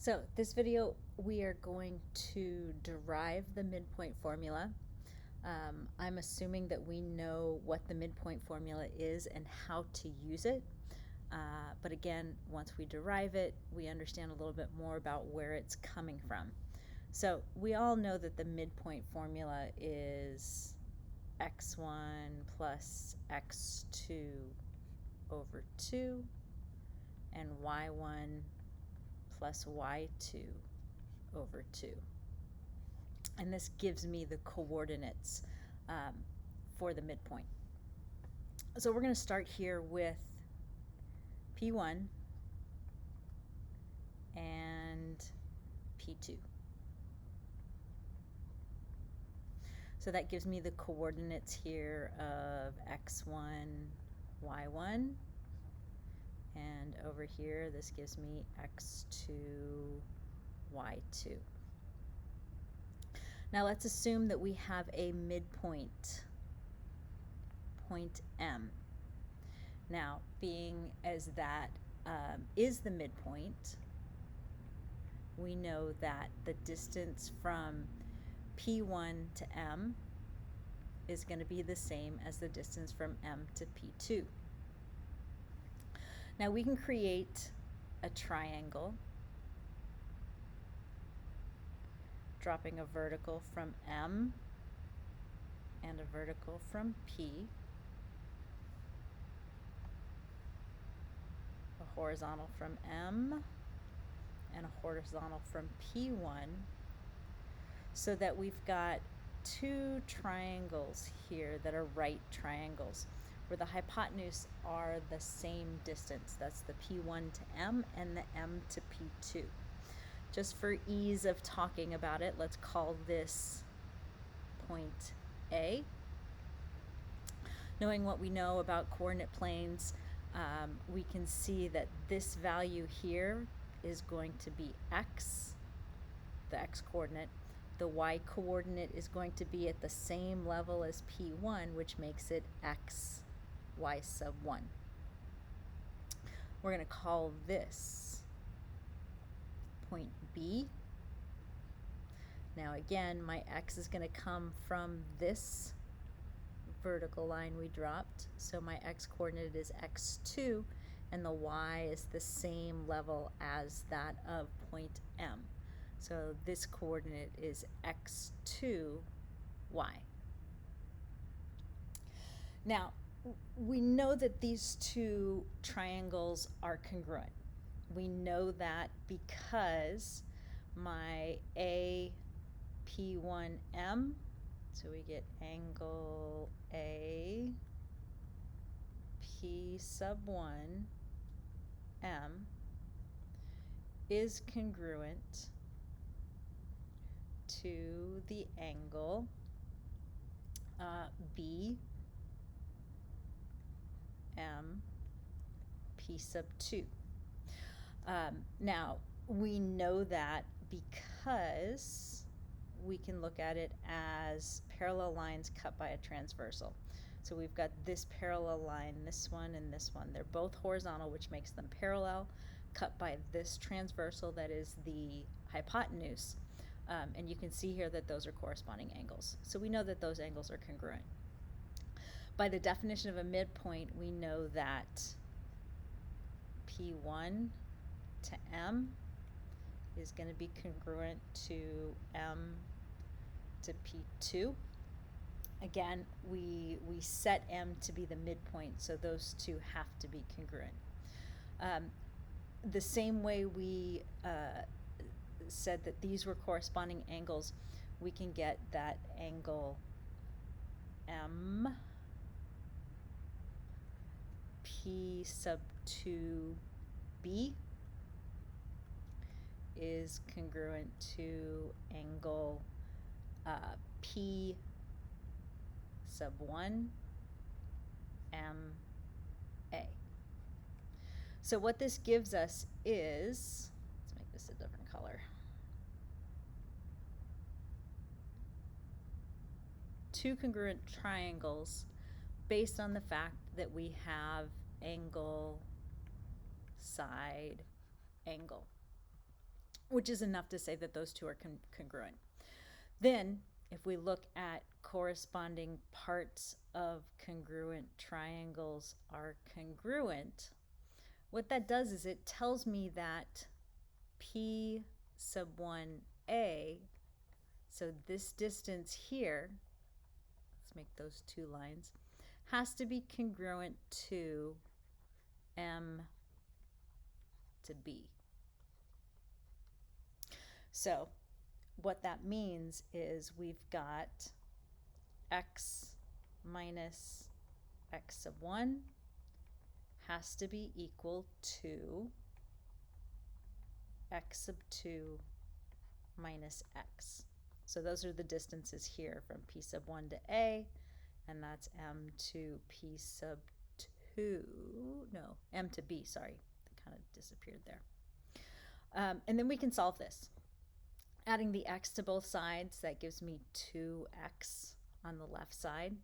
So this video, we are going to derive the midpoint formula. I'm assuming that we know what the midpoint formula is and how to use it. But again, once we derive it, we understand a little bit more about where it's coming from. So we all know that the midpoint formula is x1 plus x2 over 2 and y1 plus y2 over 2. And this gives me the coordinates for the midpoint. So we're going to start here with P1 and P2. So that gives me the coordinates here of x1, y1, and over here this gives me x2, y2. Now let's assume that we have a midpoint, point M. Now, being as that is the midpoint, we know that the distance from P1 to M is going to be the same as the distance from M to P2. Now we can create a triangle, dropping a vertical from M and a vertical from P, a horizontal from M and a horizontal from P1, so that we've got two triangles here that are right triangles, where the hypotenuse are the same distance. That's the P1 to M and the M to P2. Just for ease of talking about it, let's call this point A. Knowing what we know about coordinate planes, we can see that this value here is going to be x, the x coordinate. The y coordinate is going to be at the same level as P1, which makes it x, y sub 1. We're going to call this point B. Now again, my x is going to come from this vertical line we dropped, so my x coordinate is x2, and the y is the same level as that of point M. So this coordinate is x2, y. Now, we know that these two triangles are congruent. We know that because my A P1M, so we get angle A P sub 1 M, is congruent to the angle B M P sub 2. Now, we know that because we can look at it as parallel lines cut by a transversal. So we've got this parallel line, this one and this one. They're both horizontal, which makes them parallel, cut by this transversal that is the hypotenuse. And you can see here that those are corresponding angles. So we know that those angles are congruent. By the definition of a midpoint, we know that P1 to M is going to be congruent to M to P2. Again, we set M to be the midpoint, so those two have to be congruent. The same way we said that these were corresponding angles, we can get that angle M P sub 2B is congruent to angle P sub 1 MA. So what this gives us is, let's make this a different color, two congruent triangles based on the fact that we have angle, side, angle. which is enough to say that those two are congruent. Then, if we look at corresponding parts of congruent triangles are congruent, what that does is it tells me that P sub 1a, so this distance here, let's make those two lines, has to be congruent to M to B. So what that means is we've got x minus x sub 1 has to be equal to x sub 2 minus x. So those are the distances here from P sub 1 to A, and that's M to P sub 2, no, M to B, sorry, that kind of disappeared there. And then we can solve this. Adding the x to both sides, that gives me 2x on the left side.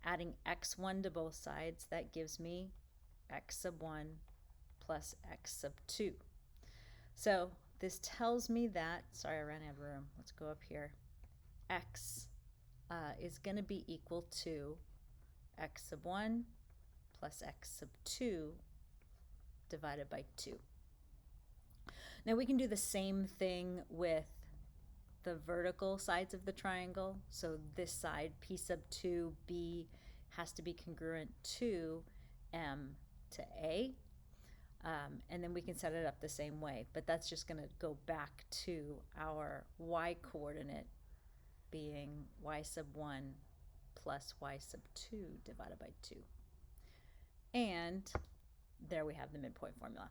Adding x1 to both sides, that gives me x sub 1 plus x sub 2. So this tells me that, sorry, I ran out of room. Let's go up here. X is going to be equal to x sub 1 plus x sub 2 divided by 2. Now we can do the same thing with the vertical sides of the triangle. So this side, P sub 2b, has to be congruent to M to A. And then we can set it up the same way, but that's just going to go back to our y coordinate being y sub 1 plus y sub 2 divided by 2. And there we have the midpoint formula.